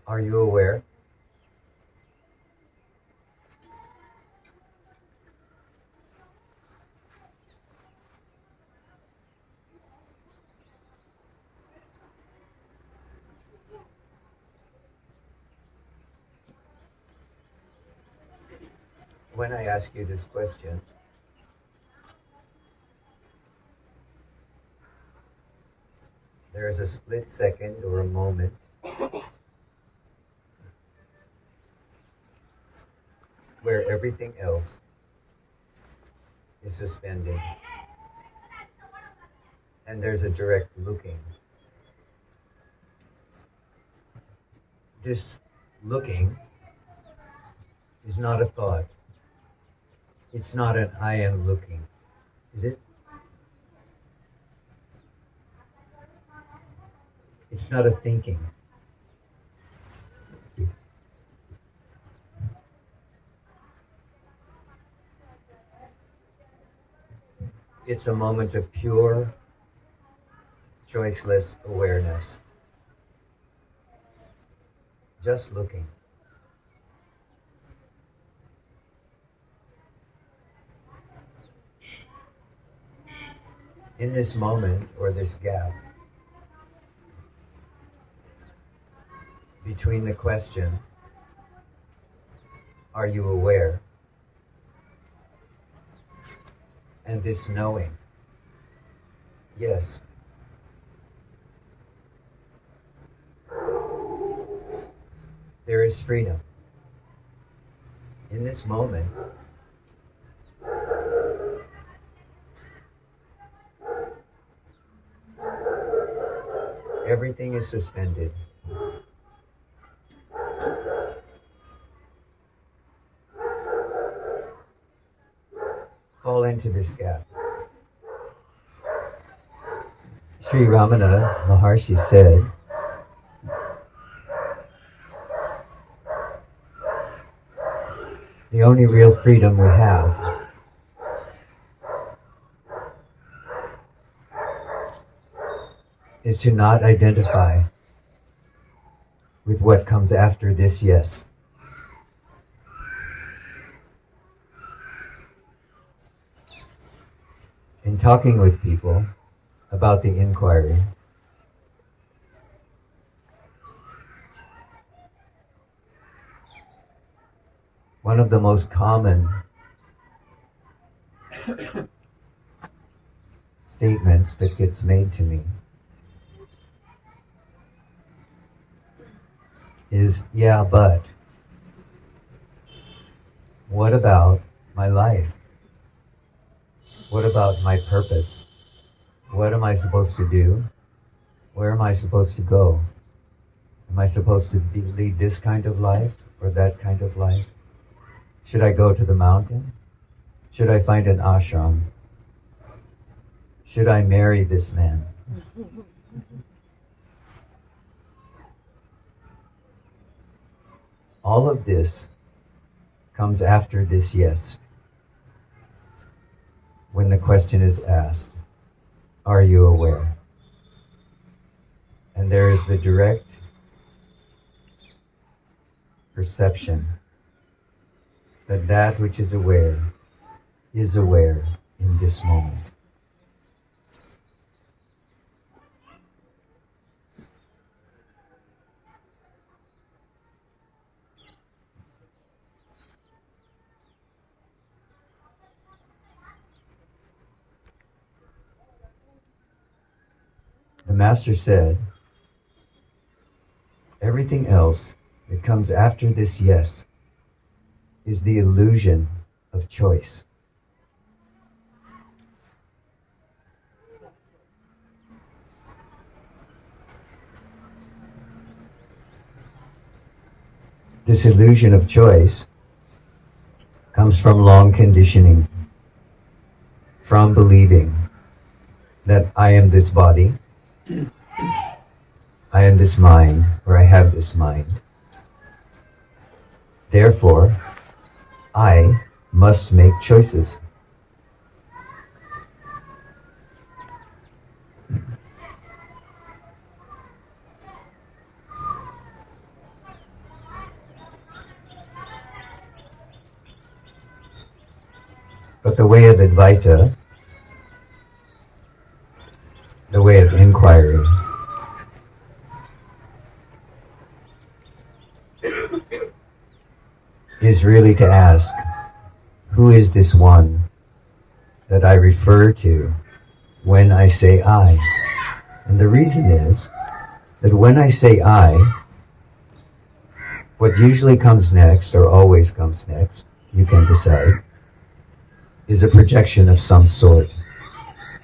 Are you aware? When I ask you this question, there is a split second or a moment where everything else is suspended, and there's a direct looking. This looking is not a thought. It's not an I am looking, is it? It's not a thinking. It's a moment of pure, choiceless awareness. Just looking. In this moment, or this gap, between the question, are you aware, and this knowing, yes. There is freedom. In this moment, everything is suspended. Fall into this gap. Sri Ramana Maharshi said, the only real freedom we have is to not identify with what comes after this yes. In talking with people about the inquiry, one of the most common statements that gets made to me is, yeah, but what about my life? What about my purpose? What am I supposed to do? Where am I supposed to go? Am I supposed to lead this kind of life or that kind of life? Should I go to the mountain? Should I find an ashram? Should I marry this man? All of this comes after this yes. When the question is asked, are you aware? And there is the direct perception that that which is aware in this moment. The Master said, everything else that comes after this yes is the illusion of choice. This illusion of choice comes from long conditioning, from believing that I am this body, I am this mind, or I have this mind. Therefore, I must make choices. But the way of advaita, the way of inquiry, is really to ask, who is this one that I refer to when I say I? And the reason is that when I say I, what usually comes next, or always comes next, you can decide, is a projection of some sort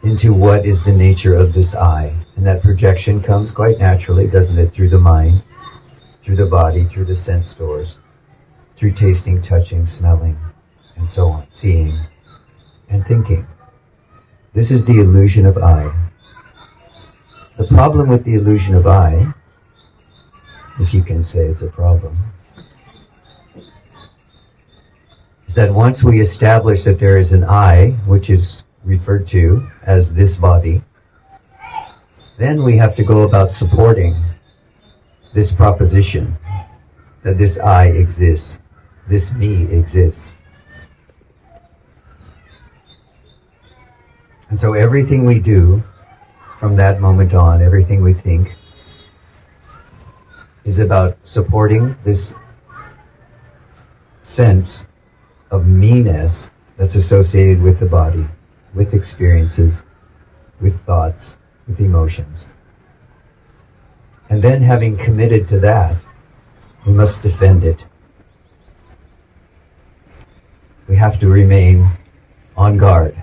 into what is the nature of this I. And that projection comes quite naturally, doesn't it, through the mind, through the body, through the sense doors, through tasting, touching, smelling, and so on, seeing and thinking. This is the illusion of I. The problem with the illusion of I, if you can say it's a problem, is that once we establish that there is an I, which is referred to as this body, then we have to go about supporting this proposition that this I exists, this me exists. And so everything we do from that moment on, everything we think, is about supporting this sense of me-ness that's associated with the body, with experiences, with thoughts, with emotions. And then having committed to that, we must defend it. We have to remain on guard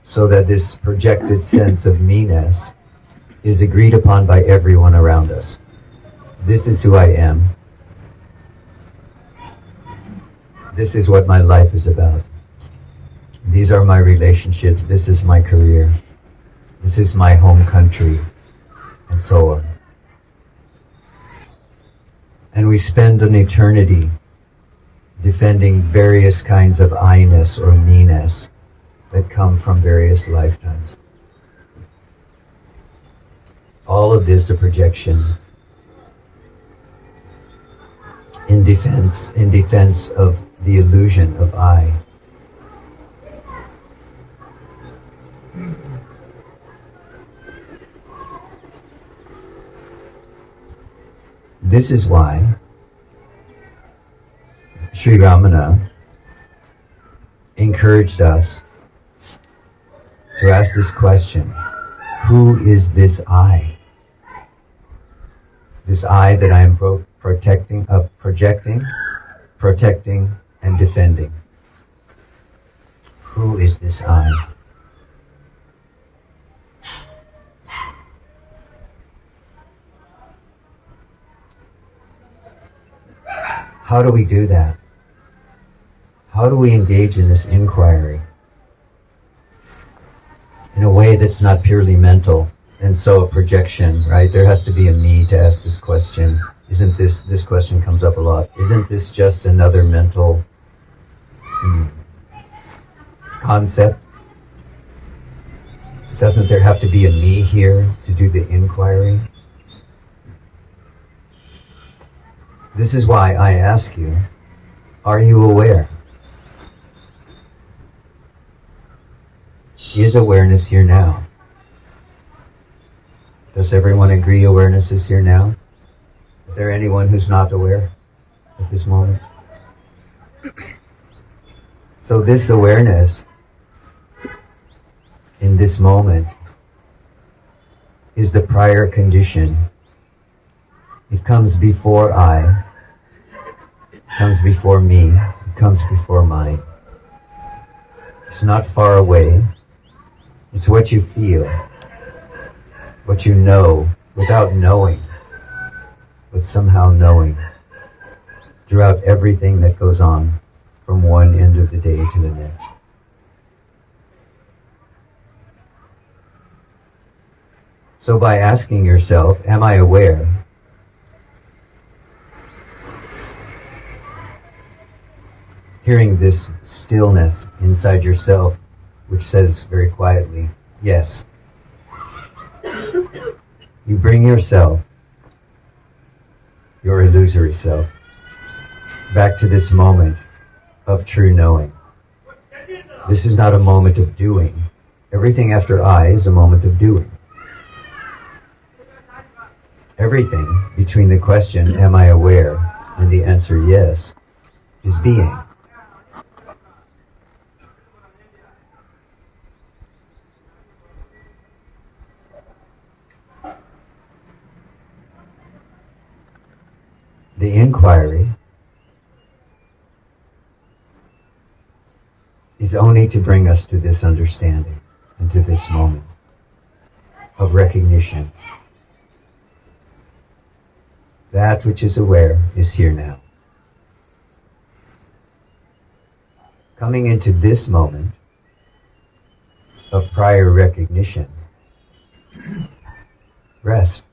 so that this projected sense of me-ness is agreed upon by everyone around us. This is who I am. This is what my life is about. These are my relationships. This is my career. This is my home country, and so on. And we spend an eternity defending various kinds of I-ness or me-ness that come from various lifetimes. All of this a projection in defense of the illusion of I. This is why Sri Ramana encouraged us to ask this question: who is this I? This I that I am projecting, protecting, and defending. Who is this I? How do we do that? How do we engage in this inquiry in a way that's not purely mental and so a projection, right? There has to be a me to ask this question. Isn't this question comes up a lot. Isn't this just another mental concept? Doesn't there have to be a me here to do the inquiry? This is why I ask you, are you aware? Is awareness here now? Does everyone agree awareness is here now? Is there anyone who's not aware at this moment? So this awareness in this moment is the prior condition. It comes before I, it comes before me, it comes before mine. It's not far away. It's what you feel, what you know without knowing, but somehow knowing throughout everything that goes on from one end of the day to the next. So by asking yourself, am I aware? Hearing this stillness inside yourself, which says very quietly, yes. You bring yourself, your illusory self, back to this moment of true knowing. This is not a moment of doing. Everything after I is a moment of doing. Everything between the question, am I aware, and the answer, yes, is being. The inquiry is only to bring us to this understanding and to this moment of recognition. That which is aware is here now. Coming into this moment of prior recognition, rest.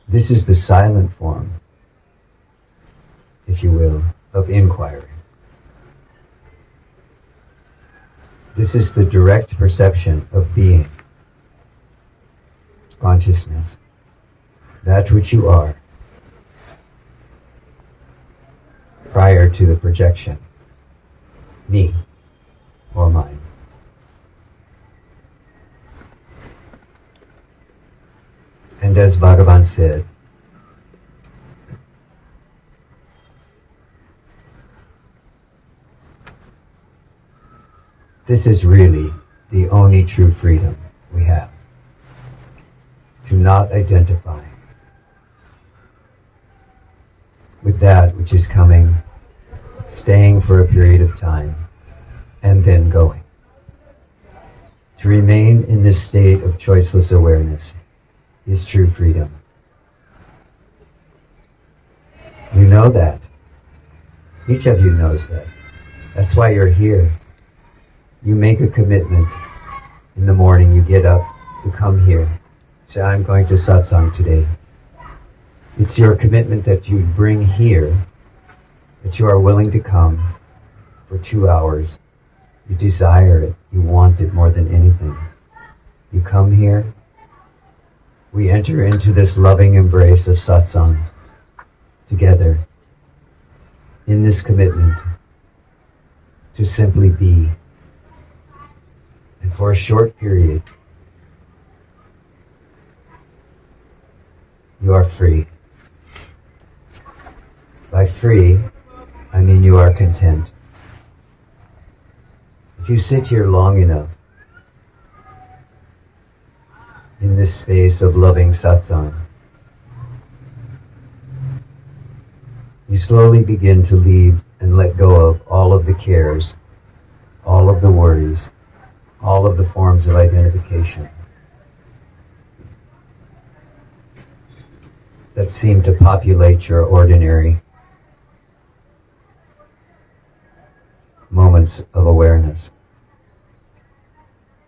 This is the silent form, if you will, of inquiry. This is the direct perception of being, consciousness, that which you are, prior to the projection, me or mine. And as Bhagavan said, this is really the only true freedom we have, to not identify with that which is coming, staying for a period of time, and then going. To remain in this state of choiceless awareness is true freedom. You know that. Each of you knows that. That's why you're here. You make a commitment in the morning, you get up, you come here, say, I'm going to satsang today. It's your commitment that you bring here, that you are willing to come for 2 hours. You desire it, you want it more than anything. You come here, we enter into this loving embrace of satsang together in this commitment to simply be. And for a short period, you are free. By free, I mean you are content. If you sit here long enough, in this space of loving satsang, you slowly begin to leave and let go of all of the cares, all of the worries, all of the forms of identification that seem to populate your ordinary moments of awareness.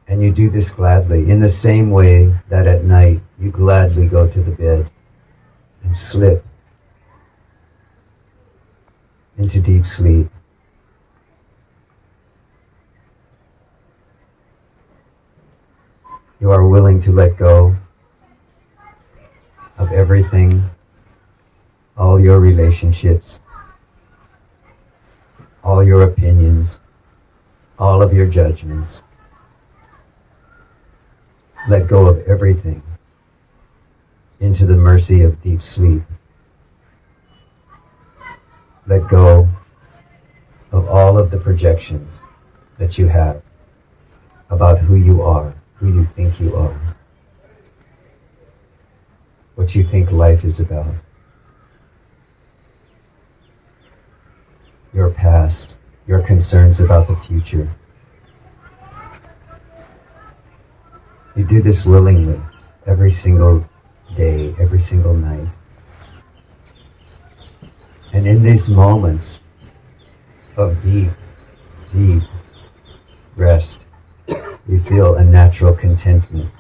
And you do this gladly, in the same way that at night you gladly go to the bed and slip into deep sleep. You are willing to let go of everything, all your relationships, all your opinions, all of your judgments. Let go of everything into the mercy of deep sleep. Let go of all of the projections that you have about who you are, who you think you are, what you think life is about, your past, your concerns about the future. You do this willingly, every single day, every single night. And in these moments of deep, deep rest, you feel a natural contentment.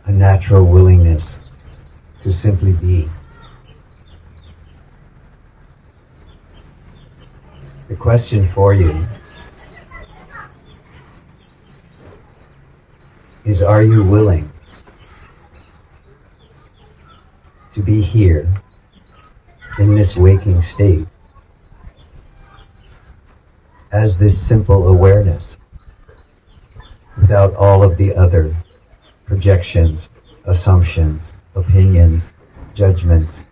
A natural willingness to simply be. The question for you is, are you willing to be here in this waking state as this simple awareness without all of the other projections, assumptions, opinions, judgments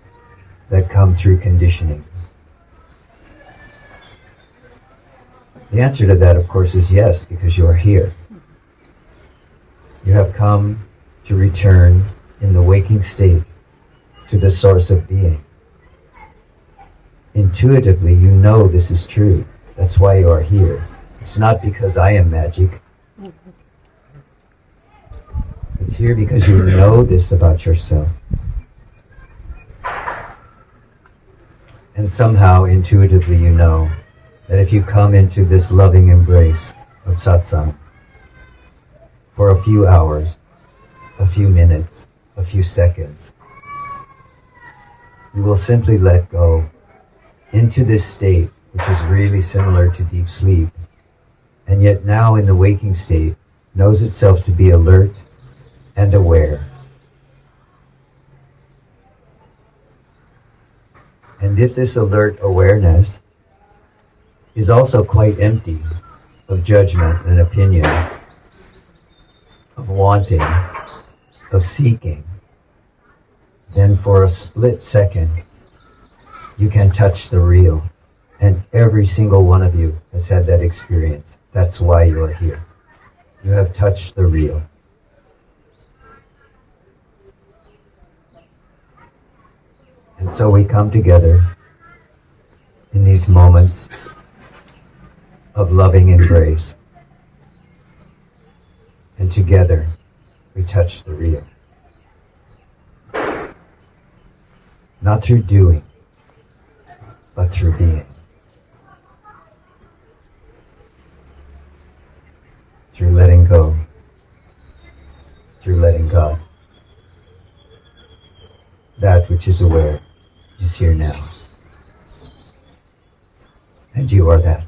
that come through conditioning? The answer to that, of course, is yes, because you are here. You have come to return in the waking state to the source of being. Intuitively, you know this is true. That's why you are here. It's not because I am magic. It's here because you know this about yourself. And somehow, intuitively, you know that if you come into this loving embrace of satsang for a few hours, a few minutes, a few seconds, you will simply let go into this state, which is really similar to deep sleep, and yet now in the waking state knows itself to be alert and aware. And if this alert awareness is also quite empty of judgment and opinion, of wanting, of seeking, then for a split second you can touch the real. And every single one of you has had that experience. That's why you are here. You have touched the real. And so we come together in these moments of loving embrace. And together we touch the real. Not through doing, but through being. Through letting go. Through letting God. That which is aware is here now. And you are that.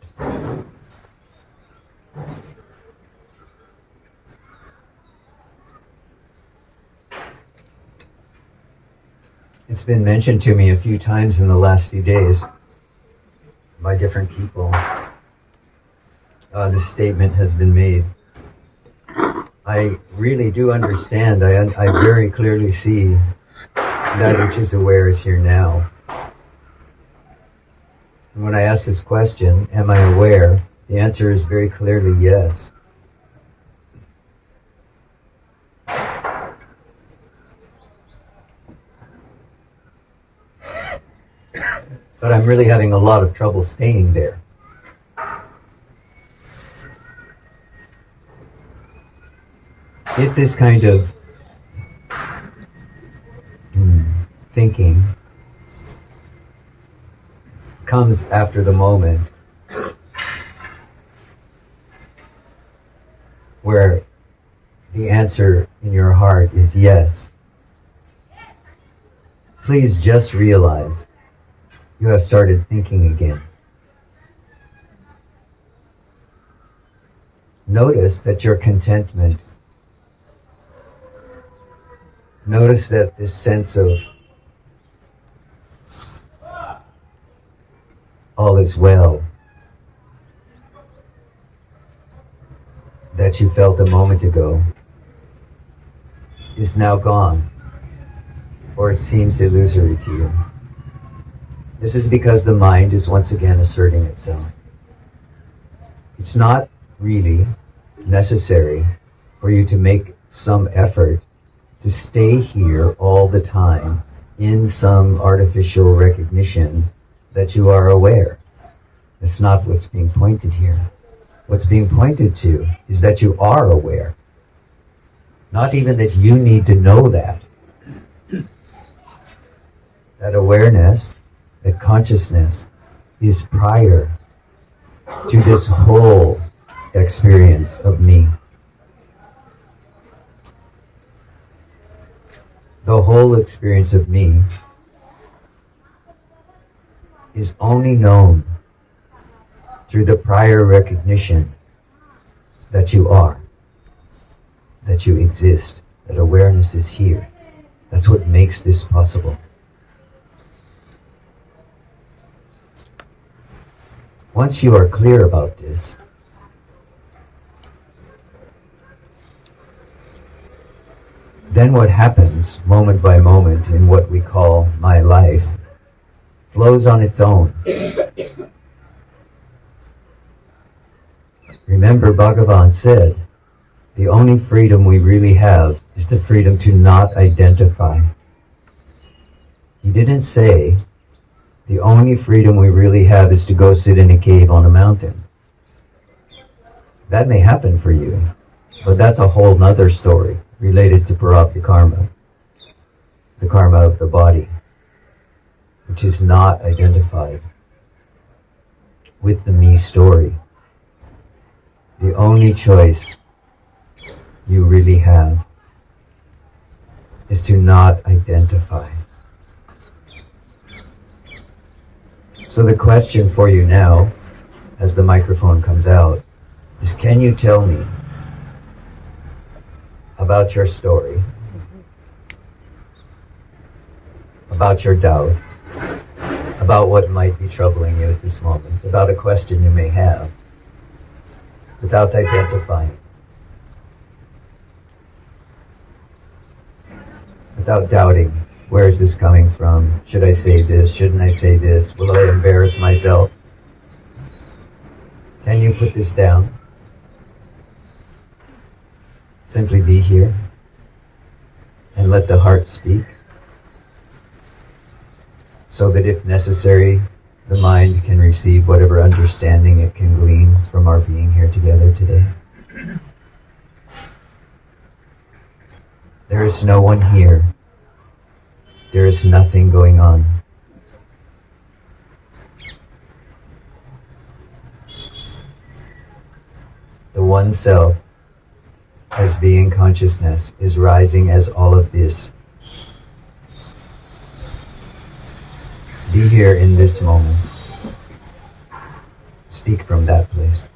It's been mentioned to me a few times in the last few days by different people. This statement has been made. I really do understand. I very clearly see that which is aware is here now. And when I ask this question, am I aware? The answer is very clearly yes. But I'm really having a lot of trouble staying there. If this kind of thinking comes after the moment where the answer in your heart is yes, please just realize you have started thinking again. Notice that your contentment, notice that this sense of all is well that you felt a moment ago is now gone, or it seems illusory to you. This is because the mind is once again asserting itself. It's not really necessary for you to make some effort to stay here all the time in some artificial recognition that you are aware. That's not what's being pointed here. What's being pointed to is that you are aware. Not even that you need to know that. That awareness, that consciousness is prior to this whole experience of me. The whole experience of me is only known through the prior recognition that you are. that you exist, that awareness is here. That's what makes this possible. Once you are clear about this, then what happens moment by moment in what we call my life flows on its own. Remember, Bhagavan said, the only freedom we really have is the freedom to not identify. He didn't say, the only freedom we really have is to go sit in a cave on a mountain. That may happen for you, but that's a whole nother story related to prarabdha karma, the karma of the body, which is not identified with the me story. The only choice you really have is to not identify. So the question for you now, as the microphone comes out, is can you tell me about your story, about your doubt, about what might be troubling you at this moment, about a question you may have, without identifying, without doubting, where is this coming from? Should I say this? Shouldn't I say this? Will I embarrass myself? Can you put this down? Simply be here and let the heart speak, so that if necessary, the mind can receive whatever understanding it can glean from our being here together today. There is no one here. There is nothing going on. The one self, as being consciousness, is rising as all of this. Be here in this moment. Speak from that place.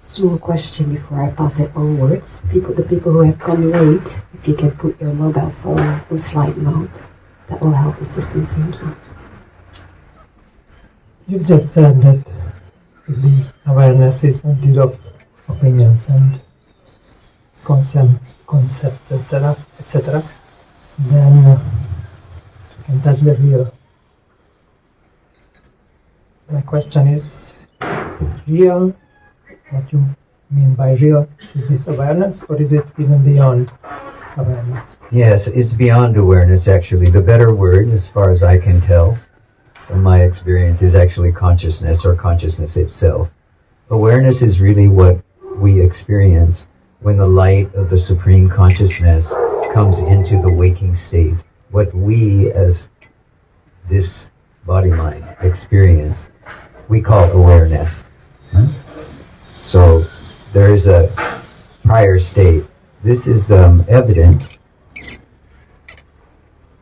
Small question before I pass it onwards. The people who have come late, if you can put your mobile phone on flight mode, that will help the system. Thank you. You've just said that really awareness is emptied of opinions and concepts, etc., etc. Then you can touch the real. My question is real? What you mean by real? Is this awareness, or is it even beyond awareness? Yes, it's beyond awareness, actually. The better word, as far as I can tell from my experience, is actually consciousness, or consciousness itself. Awareness is really what we experience when the light of the Supreme Consciousness comes into the waking state. What we, as this body-mind, experience, we call awareness. So there is a prior state. This is the evident,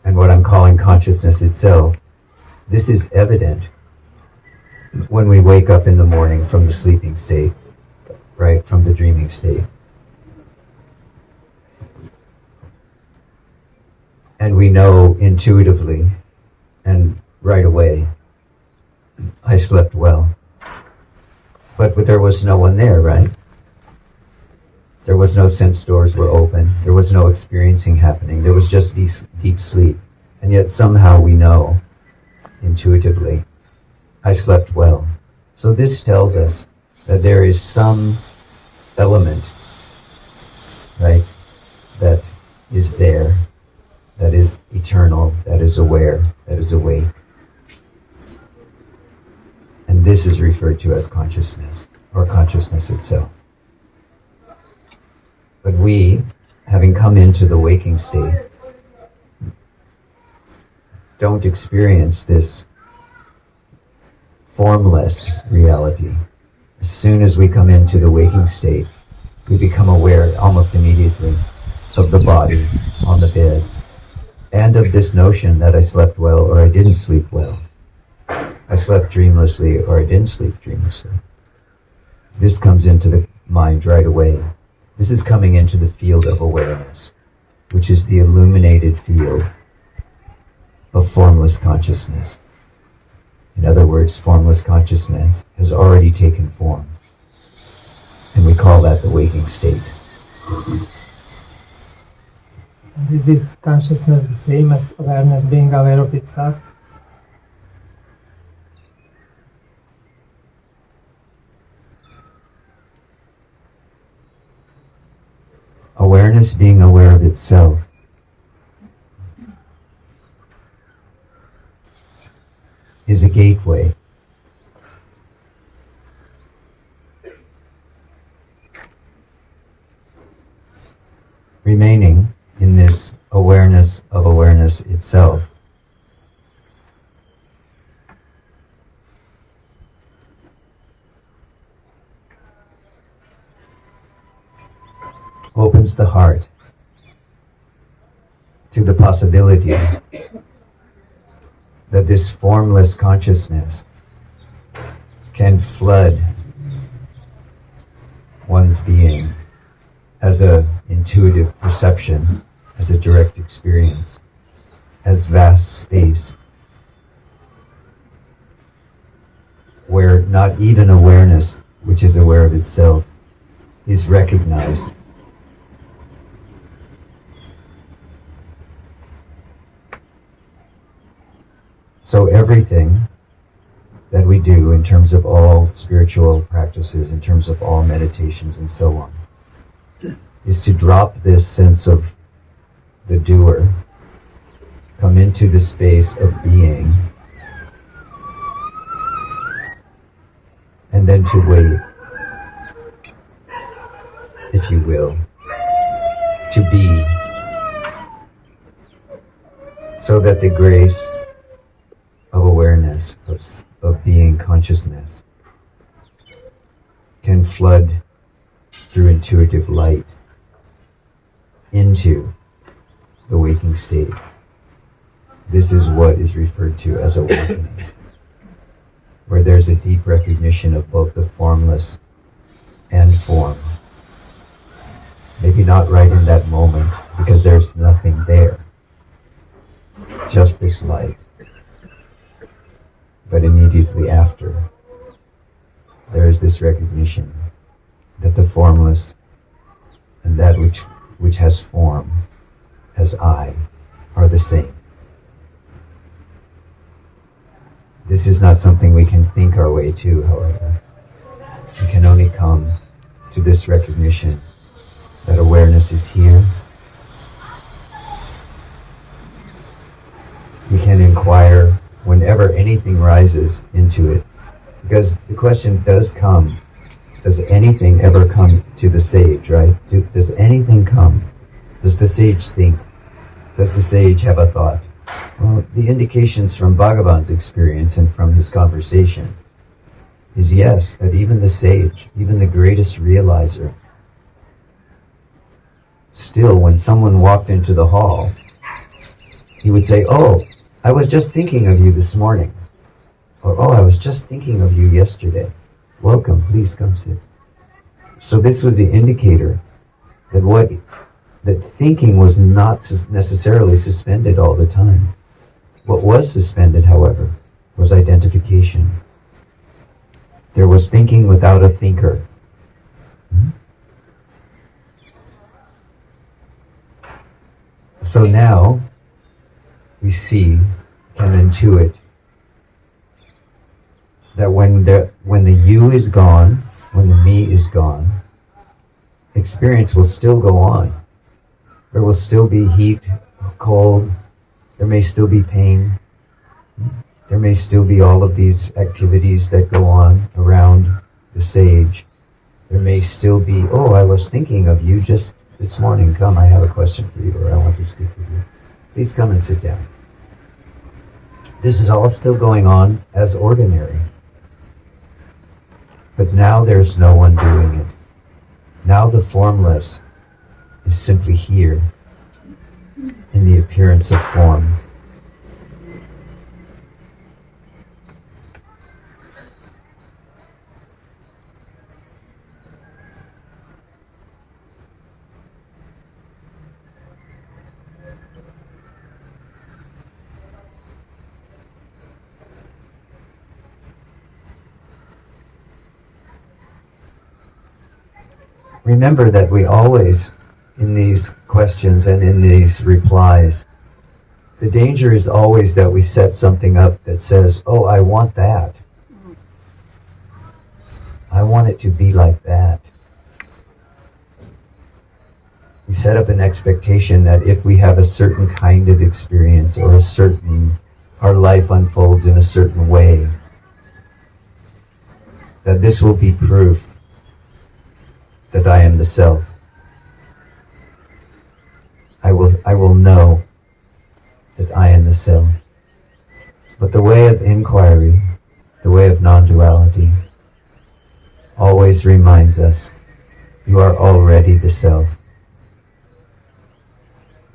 and what I'm calling consciousness itself. This is evident when we wake up in the morning from the sleeping state, right, from the dreaming state. And we know intuitively and right away, I slept well. But there was no one there, right? There was no sense doors were open. There was no experiencing happening. There was just deep sleep. And yet somehow we know intuitively, I slept well. So this tells us that there is some element, right, that is there, that is eternal, that is aware, that is awake. And this is referred to as consciousness, or consciousness itself. But we, having come into the waking state, don't experience this formless reality. As soon as we come into the waking state, we become aware almost immediately of the body on the bed and of this notion that I slept well or I didn't sleep well. I slept dreamlessly or I didn't sleep dreamlessly. This comes into the mind right away. This is coming into the field of awareness, which is the illuminated field of formless consciousness. In other words, formless consciousness has already taken form, and we call that the waking state. And is this consciousness the same as awareness being aware of itself? Awareness being aware of itself is a gateway. Remaining in this awareness of awareness itself opens the heart to the possibility that this formless consciousness can flood one's being as a intuitive perception, as a direct experience, as vast space, where not even awareness, which is aware of itself, is recognized. So everything that we do in terms of all spiritual practices, in terms of all meditations and so on, is to drop this sense of the doer, come into the space of being, and then to wait, if you will, to be, so that the grace of awareness, of being consciousness, can flood through intuitive light into the waking state. This is what is referred to as awakening, where there's a deep recognition of both the formless and form. Maybe not right in that moment, because there's nothing there, just this light. But immediately after, there is this recognition that the formless and that which has form, as I, are the same. This is not something we can think our way to, however. We can only come to this recognition that awareness is here. We can inquire whenever anything rises into it, because the question does come, does anything ever come to the sage, right? Does anything come? Does the sage think? Does the sage have a thought? Well, the indications from Bhagavan's experience and from his conversation is yes, that even the sage, even the greatest realizer, still when someone walked into the hall, he would say, "Oh, I was just thinking of you this morning," or "Oh, I was just thinking of you yesterday. Welcome, please come sit." So this was the indicator that thinking was not necessarily suspended all the time. What was suspended, however, was identification. There was thinking without a thinker. So now we see, can intuit, that when the you is gone, when the me is gone, experience will still go on. There will still be heat, cold, there may still be pain, there may still be all of these activities that go on around the sage. There may still be, "Oh, I was thinking of you just this morning. Come, I have a question for you, or I want to speak with you. Please come and sit down." This is all still going on as ordinary. But now there's no one doing it. Now the formless is simply here in the appearance of form. Remember that we always, in these questions and in these replies, the danger is always that we set something up that says, oh, I want that. I want it to be like that. We set up an expectation that if we have a certain kind of experience or our life unfolds in a certain way, that this will be proof that I am the self. I will know that I am the self. But the way of inquiry, the way of non-duality, always reminds us, you are already the self.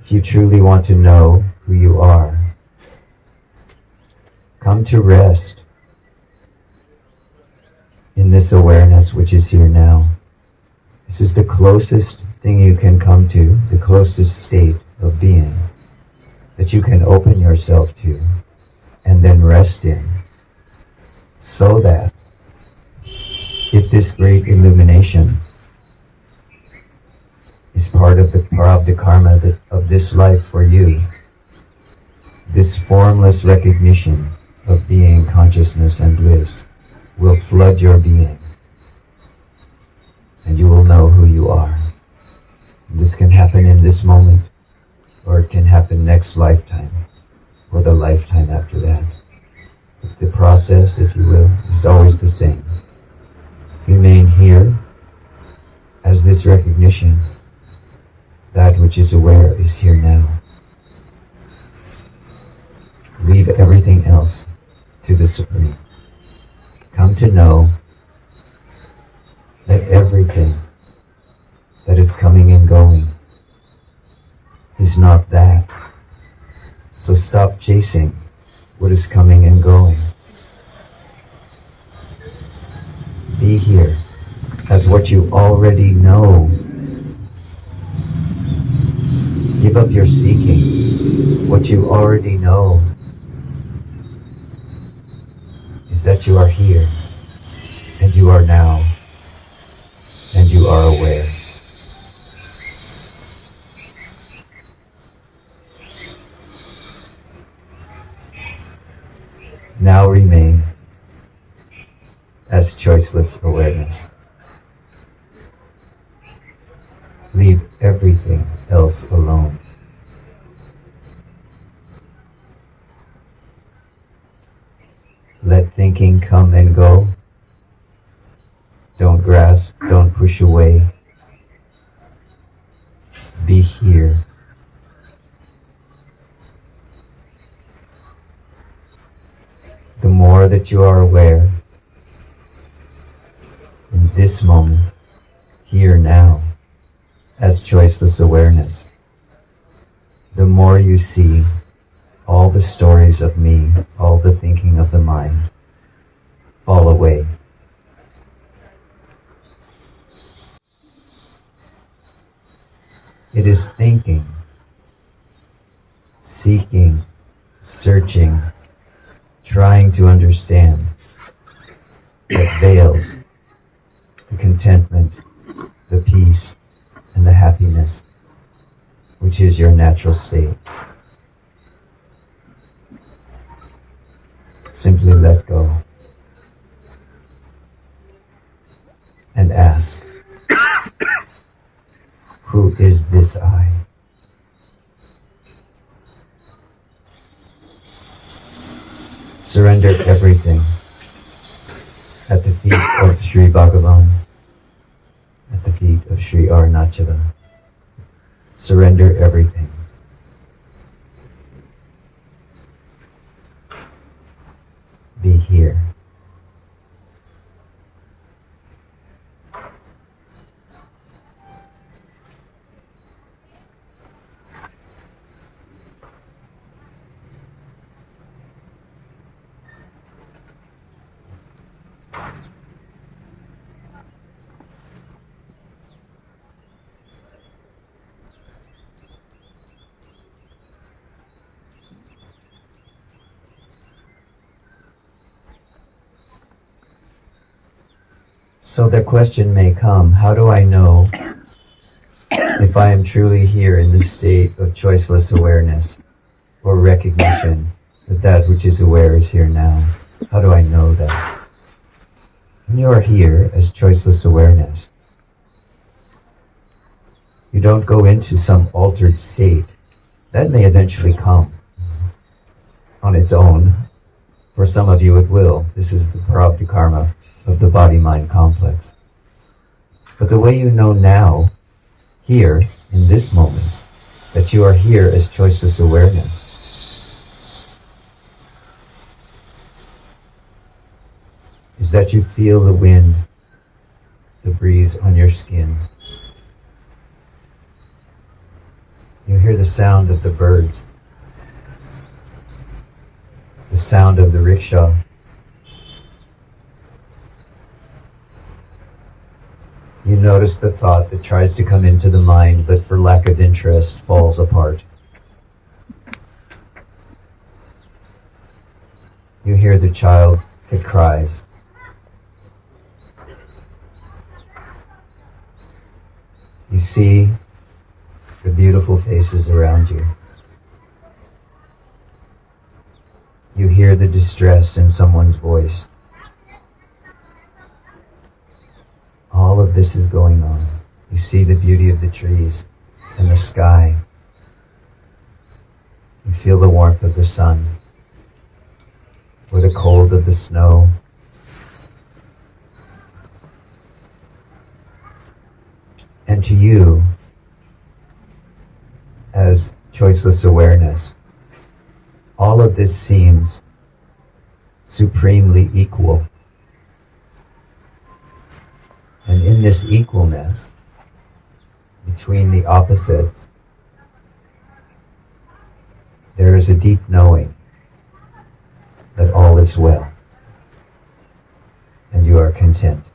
If you truly want to know who you are, come to rest in this awareness which is here now. This is the closest thing you can come to, the closest state of being that you can open yourself to and then rest in, so that if this great illumination is part of the prarabdha karma of this life for you, this formless recognition of being, consciousness, and bliss will flood your being, and you will know who you are. And this can happen in this moment, or it can happen next lifetime, or the lifetime after that. But the process, if you will, is always the same. Remain here as this recognition. That which is aware is here now. Leave everything else to the Supreme. Come to know that everything that is coming and going is not that. So stop chasing what is coming and going. Be here as what you already know. Give up your seeking. What you already know is that you are here, and you are now, and you are aware. Now remain as choiceless awareness. Leave everything else alone. Let thinking come and go. Don't grasp, don't push away. Be here. The more that you are aware in this moment, here now, as choiceless awareness, the more you see all the stories of me, all the thinking of the mind, fall away. It is thinking, seeking, searching, trying to understand that veils the contentment, the peace, and the happiness, which is your natural state. Simply let go and ask, who is this I? Surrender everything at the feet of Sri Bhagavan, at the feet of Sri Arunachala. Surrender everything. Be here. So the question may come, how do I know if I am truly here in this state of choiceless awareness or recognition that that which is aware is here now? How do I know that? When you are here as choiceless awareness, you don't go into some altered state. That may eventually come on its own. For some of you it will. This is the prarabdha karma of the body-mind complex. But the way you know now, here, in this moment, that you are here as choiceless awareness, is that you feel the wind, the breeze on your skin. You hear the sound of the birds, the sound of the rickshaw. You notice the thought that tries to come into the mind, but for lack of interest falls apart. You hear the child that cries. You see the beautiful faces around you. You hear the distress in someone's voice. All of this is going on. You see the beauty of the trees and the sky. You feel the warmth of the sun or the cold of the snow. And to you, as choiceless awareness, all of this seems supremely equal. And in this equalness, between the opposites, there is a deep knowing that all is well, and you are content.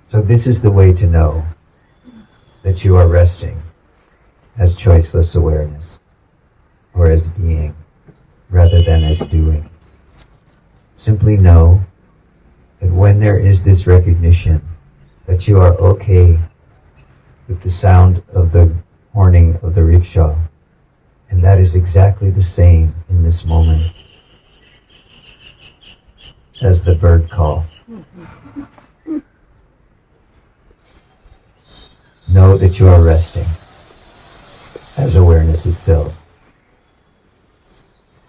So this is the way to know that you are resting as choiceless awareness, or as being, rather than as doing. Simply know that when there is this recognition that you are okay with the sound of the horning of the rickshaw, and that is exactly the same in this moment as the bird call. Know that you are resting as awareness itself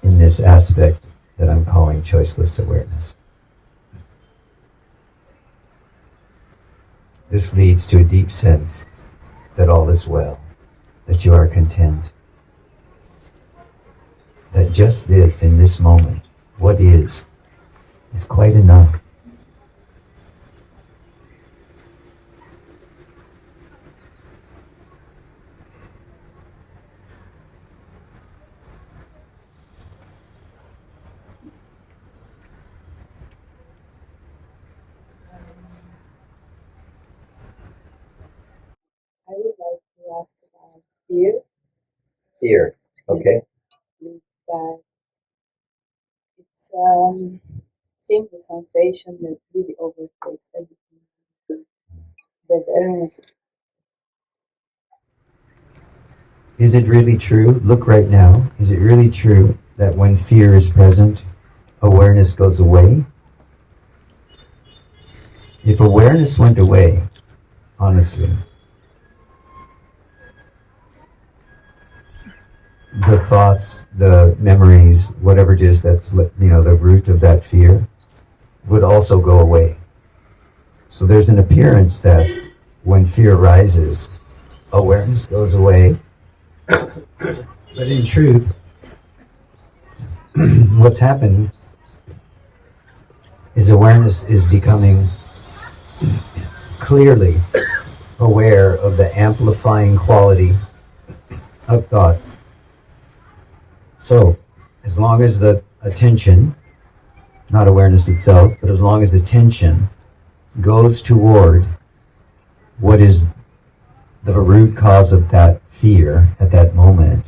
in this aspect that I'm calling choiceless awareness. This leads to a deep sense that all is well, that you are content, that just this, in this moment, what is quite enough. I would like to ask about fear. Fear, okay? That it's simple sensation that really overtakes everything. The awareness. Is it really true? Look right now. Is it really true that when fear is present, awareness goes away? If awareness went away, honestly, the thoughts, the memories, whatever it is that's, the root of that fear, would also go away. So there's an appearance that when fear rises, awareness goes away. But in truth, what's happened is awareness is becoming clearly aware of the amplifying quality of thoughts. So, as long as the attention, not awareness itself, but as long as attention goes toward what is the root cause of that fear at that moment,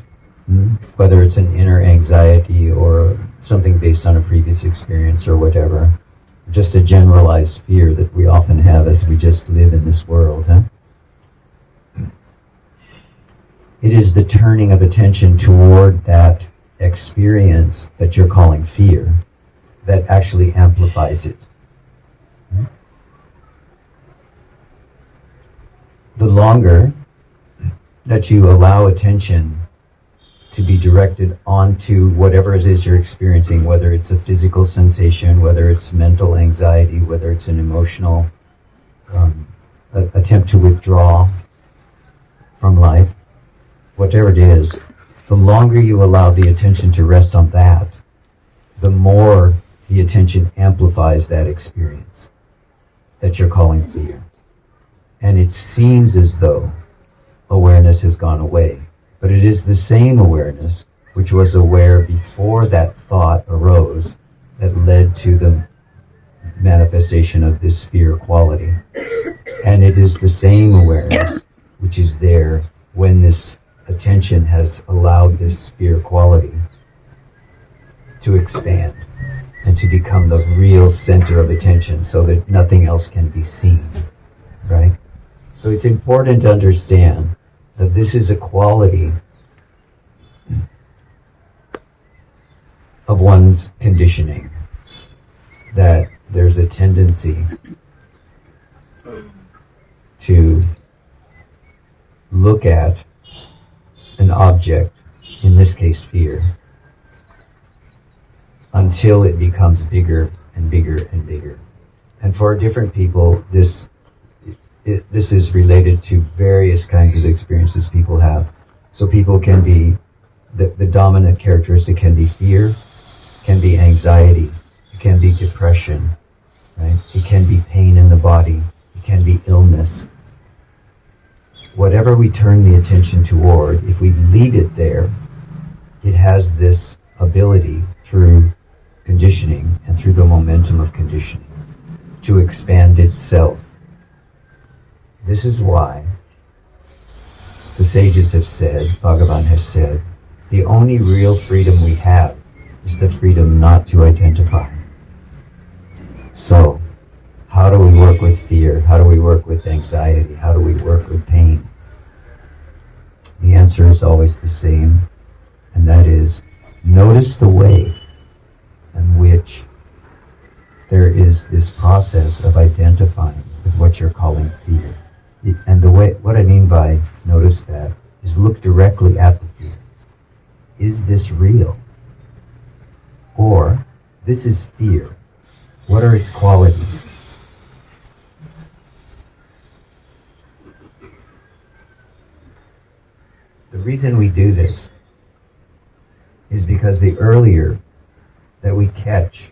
Whether it's an inner anxiety or something based on a previous experience or whatever. Just a generalized fear that we often have as we just live in this world. It is the turning of attention toward that experience that you're calling fear that actually amplifies it. The longer that you allow attention to be directed onto whatever it is you're experiencing, whether it's a physical sensation, whether it's mental anxiety, whether it's an emotional attempt to withdraw from life, whatever it is, the longer you allow the attention to rest on that, the more the attention amplifies that experience that you're calling fear. And it seems as though awareness has gone away. But it is the same awareness which was aware before that thought arose that led to the manifestation of this fear quality. And it is the same awareness which is there when this attention has allowed this fear quality to expand and to become the real center of attention so that nothing else can be seen, right? So it's important to understand that this is a quality of one's conditioning, that there's a tendency to look at an object, in this case fear, until it becomes bigger and bigger and bigger. And for different people, this is related to various kinds of experiences people have. So people can be, the dominant characteristic can be fear, can be anxiety, it can be depression, right? It can be pain in the body, it can be illness. Whatever we turn the attention toward, if we leave it there, it has this ability through conditioning and through the momentum of conditioning to expand itself. This is why the sages have said, Bhagavan has said, the only real freedom we have is the freedom not to identify. So, how do we work with fear? How do we work with anxiety? How do we work with pain? The answer is always the same, and that is, notice the way in which there is this process of identifying with what you're calling fear. And the way, what I mean by notice that, is look directly at the fear. Is this real? Or, this is fear. What are its qualities? The reason we do this is because the earlier that we catch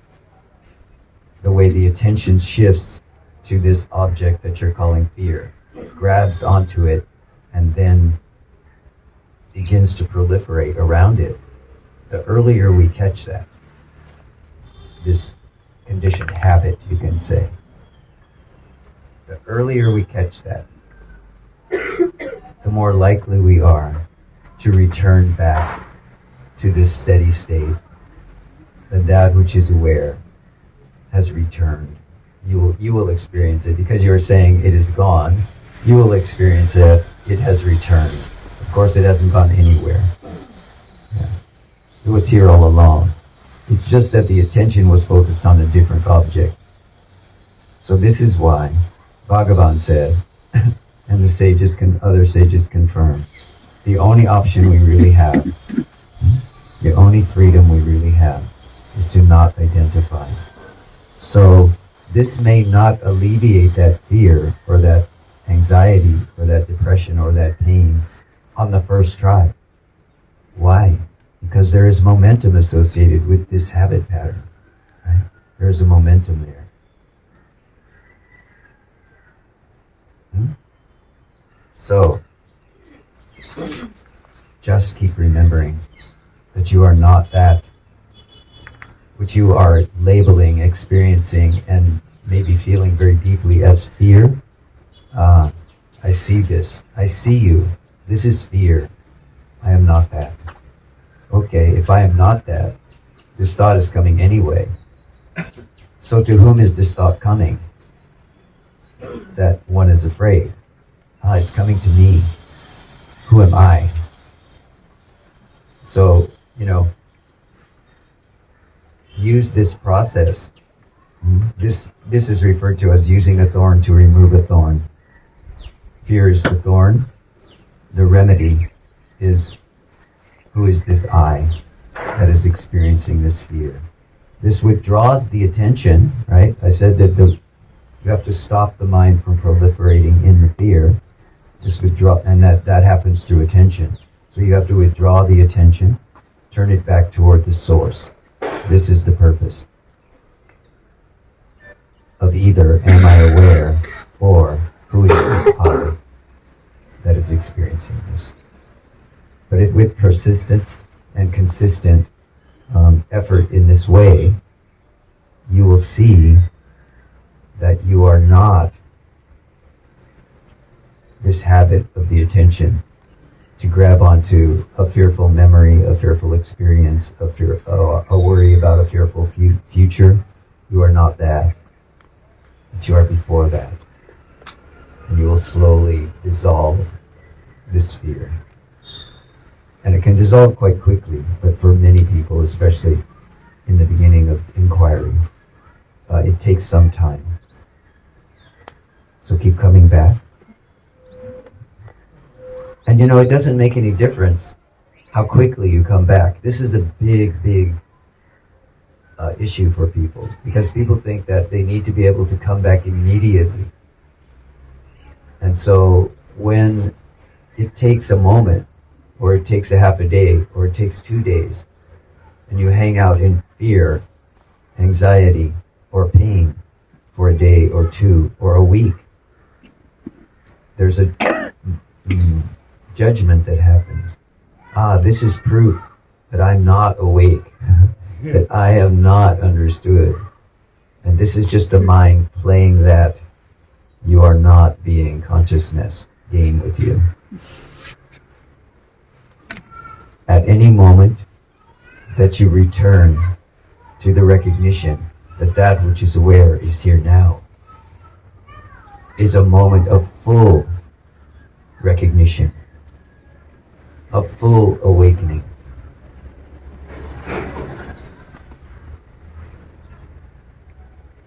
the way the attention shifts to this object that you're calling fear, grabs onto it, and then begins to proliferate around it, the earlier we catch that, this conditioned habit, you can say, the earlier we catch that, the more likely we are to return back to this steady state, that which is aware has returned. You will experience it because you're saying it is gone. You will experience that it has returned. Of course, it hasn't gone anywhere. Yeah. It was here all along. It's just that the attention was focused on a different object. So this is why Bhagavan said, and the sages other sages confirm, the only option we really have, the only freedom we really have, is to not identify. So this may not alleviate that fear or that anxiety or that depression or that pain on the first try. Why? Because there is momentum associated with this habit pattern. Right? There is a momentum there. So, just keep remembering that you are not that which you are labeling, experiencing, and maybe feeling very deeply as fear. I see this. I see you. This is fear. I am not that. okay, if I am not that, this thought is coming anyway. So to whom is this thought coming? That one is afraid. It's coming to me. Who am I? So, use this process. This is referred to as using a thorn to remove a thorn. Fear is the thorn. The remedy is, who is this I that is experiencing this fear? This withdraws the attention, right? I said that you have to stop the mind from proliferating in the fear. And that happens through attention. So you have to withdraw the attention, turn it back toward the source. This is the purpose of either am I aware or who is this I that is experiencing this. But with persistent and consistent effort in this way, you will see that you are not this habit of the attention to grab onto a fearful memory, a fearful experience, a worry about a fearful future. You are not that, but you are before that. And you will slowly dissolve this fear. And it can dissolve quite quickly, but for many people, especially in the beginning of inquiry, it takes some time. So keep coming back. And it doesn't make any difference how quickly you come back. This is a big issue for people, because people think that they need to be able to come back immediately. And so when it takes a moment, or it takes a half a day, or it takes 2 days, and you hang out in fear, anxiety, or pain for a day or two or a week, there's a judgment that happens. This is proof that I'm not awake, that I have not understood. And this is just a mind playing that you are not being consciousness game with you. At any moment that you return to the recognition that that which is aware is here now, is a moment of full recognition, of full awakening.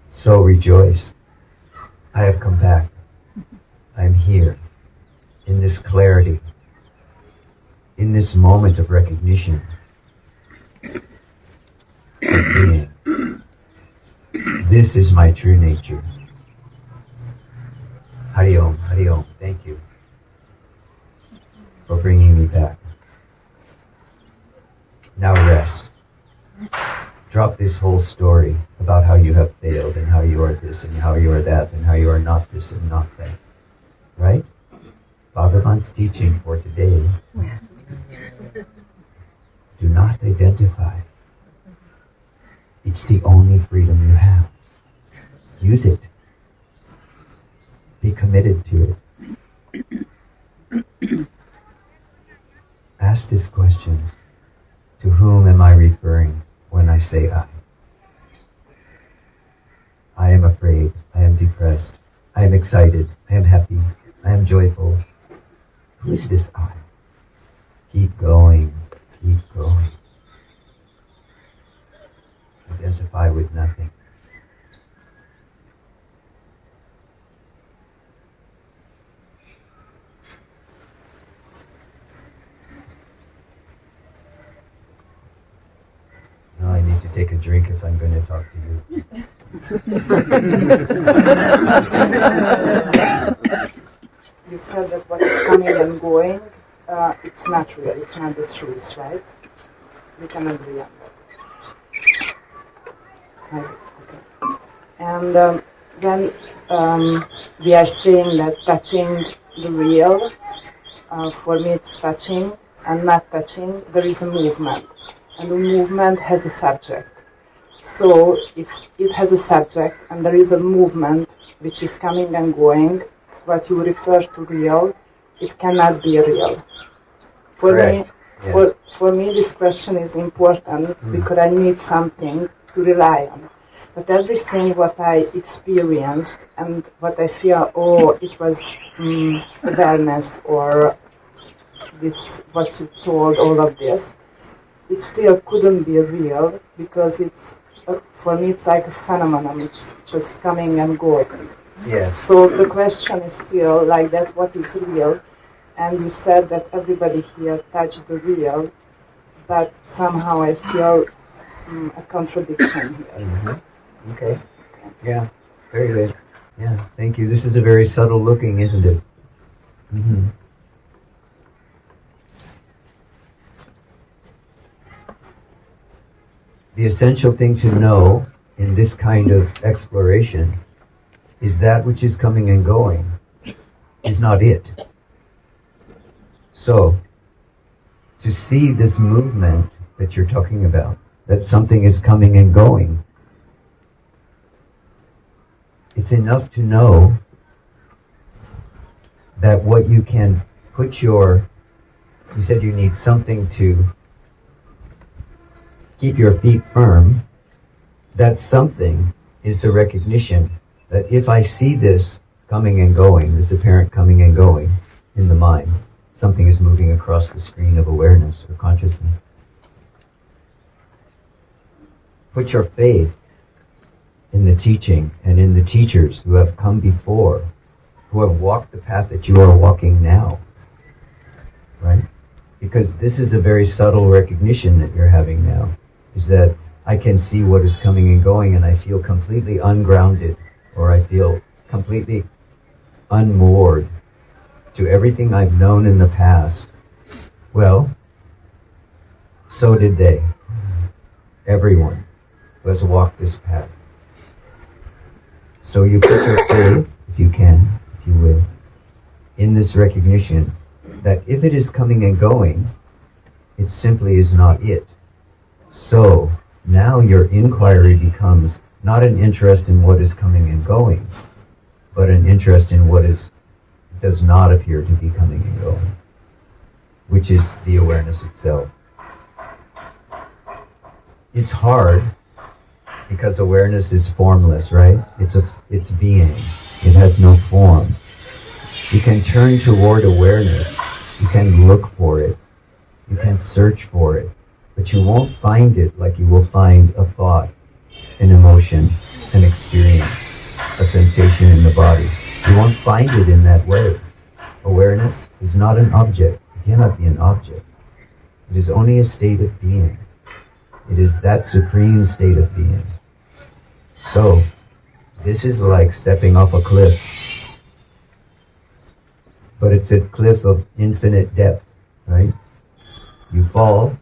So rejoice. I have come back. I am here in this clarity, in this moment of recognition of being. This is my true nature. Hari Om, Hari Om. Thank you for bringing me back. Now rest. Drop this whole story about how you have failed and how you are this and how you are that and how you are not this and not that. Right? Bhagavan's teaching for today. Do not identify. It's the only freedom you have. Use it. Be committed to it. Ask this question. To whom am I referring when I say I? I am afraid. I am depressed. I am excited. I am happy. I am joyful. Who is this I? Keep going. Keep going. Identify with nothing. Now I need to take a drink if I'm going to talk to you. You said that what is coming and going, it's not real, it's not the truth, right? We can agree on that. Right, okay. And when we are saying that touching the real, for me it's touching and not touching, there is a movement. And the movement has a subject. So if it has a subject and there is a movement which is coming and going, what you refer to real, it cannot be real. For Correct. me, Yes. For me this question is important because I need something to rely on. But everything what I experienced and what I feel, it was awareness or this, what you told, all of this, it still couldn't be real because it's, for me, it's like a phenomenon. It's just coming and going. Yes. So the question is still like that, what is real? And you said that everybody here touched the real, but somehow I feel a contradiction here. Mm-hmm. Okay. Yeah. Very good. Yeah. Thank you. This is a very subtle looking, isn't it? Mm-hmm. The essential thing to know in this kind of exploration is that which is coming and going is not it. So, to see this movement that you're talking about, that something is coming and going, it's enough to know that what you can put you said you need something to keep your feet firm. That something is the recognition that if I see this coming and going, this apparent coming and going in the mind, something is moving across the screen of awareness or consciousness. Put your faith in the teaching and in the teachers who have come before, who have walked the path that you are walking now, right? Because this is a very subtle recognition that you're having now, is that I can see what is coming and going and I feel completely ungrounded, or I feel completely unmoored to everything I've known in the past. Well, so did they. Everyone who has walked this path. So you put your faith, if you can, if you will, in this recognition that if it is coming and going, it simply is not it. So now your inquiry becomes not an interest in what is coming and going, but an interest in what does not appear to be coming and going, which is the awareness itself. It's hard because awareness is formless, right? It's being. It has no form. You can turn toward awareness. You can look for it. You can search for it. But you won't find it like you will find a thought, an emotion, an experience, a sensation in the body. You won't find it in that way. Awareness is not an object. It cannot be an object. It is only a state of being. It is that supreme state of being. So, this is like stepping off a cliff. But it's a cliff of infinite depth, right? You fall.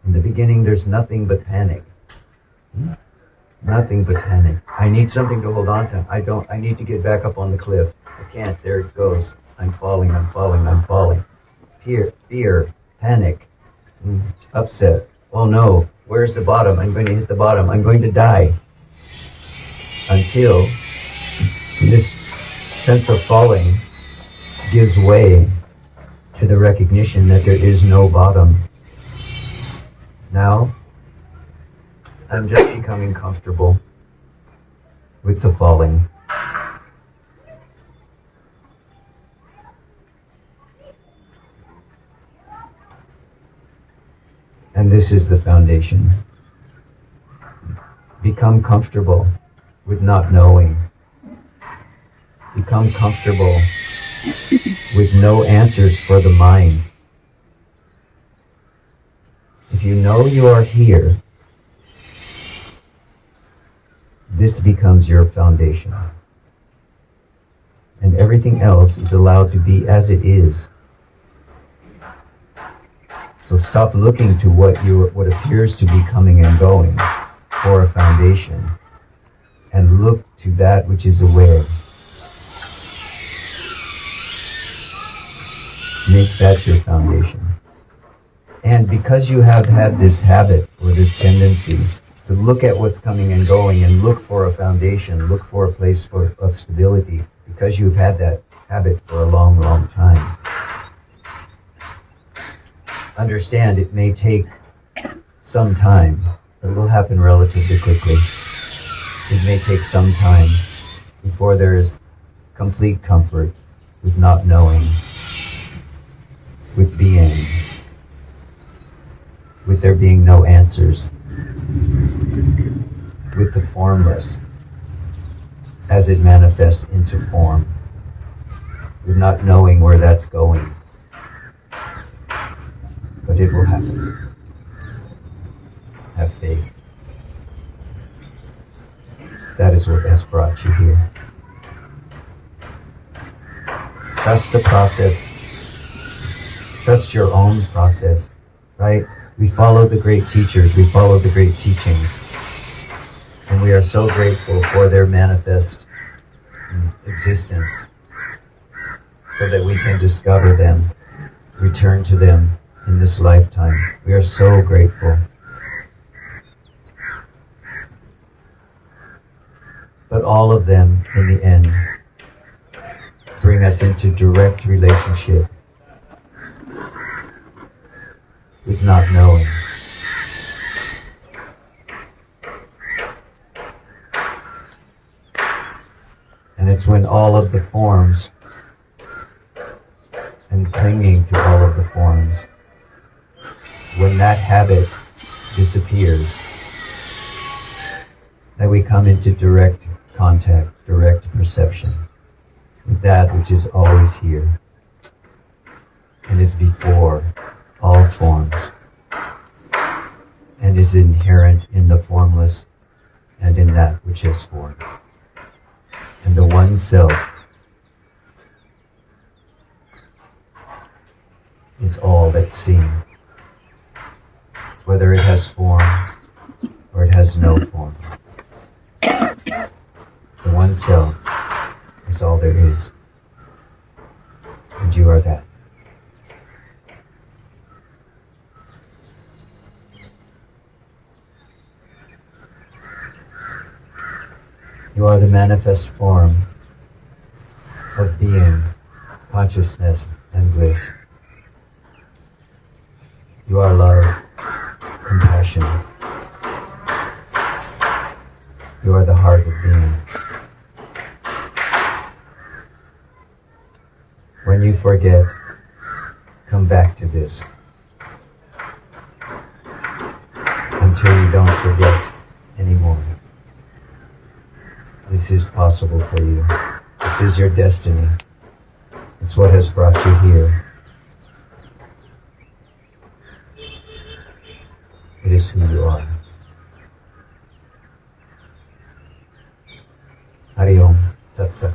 In the beginning, there's nothing but panic. Nothing but panic. I need something to hold on to. I need to get back up on the cliff. I can't. There it goes. I'm falling, I'm falling, I'm falling. Fear, panic, upset. Oh no, where's the bottom? I'm going to hit the bottom. I'm going to die. Until this sense of falling gives way to the recognition that there is no bottom. Now, I'm just becoming comfortable with the falling. And this is the foundation. Become comfortable with not knowing. Become comfortable with no answers for the mind. If you know you are here, this becomes your foundation. And everything else is allowed to be as it is. So stop looking to what appears to be coming and going for a foundation, and look to that which is aware. Make that your foundation. And because you have had this habit or this tendency to look at what's coming and going and look for a foundation, look for a place of stability, because you've had that habit for a long, long time, understand it may take some time, but it will happen relatively quickly. It may take some time before there is complete comfort with not knowing, with being, with there being no answers, with the formless as it manifests into form, with not knowing where that's going. But it will happen. Have faith. That is what has brought you here. Trust the process. Trust your own process, right? We follow the great teachers. We follow the great teachings. And we are so grateful for their manifest existence so that we can discover them, return to them in this lifetime. We are so grateful. But all of them, in the end, bring us into direct relationship with not knowing. And it's when all of the forms and clinging to all of the forms, when that habit disappears, that we come into direct contact, direct perception with that which is always here and is before all forms and is inherent in the formless and in that which is formed. And the one self is all that's seen, whether it has form or it has no form. The one self is all there is, and you are that. You are the manifest form of being, consciousness, and bliss. You are love, compassion. You are the heart of being. When you forget, come back to this until you don't forget anymore. This is possible for you. This is your destiny. It's what has brought you here. It is who you are. Hari Om. Tat Sat.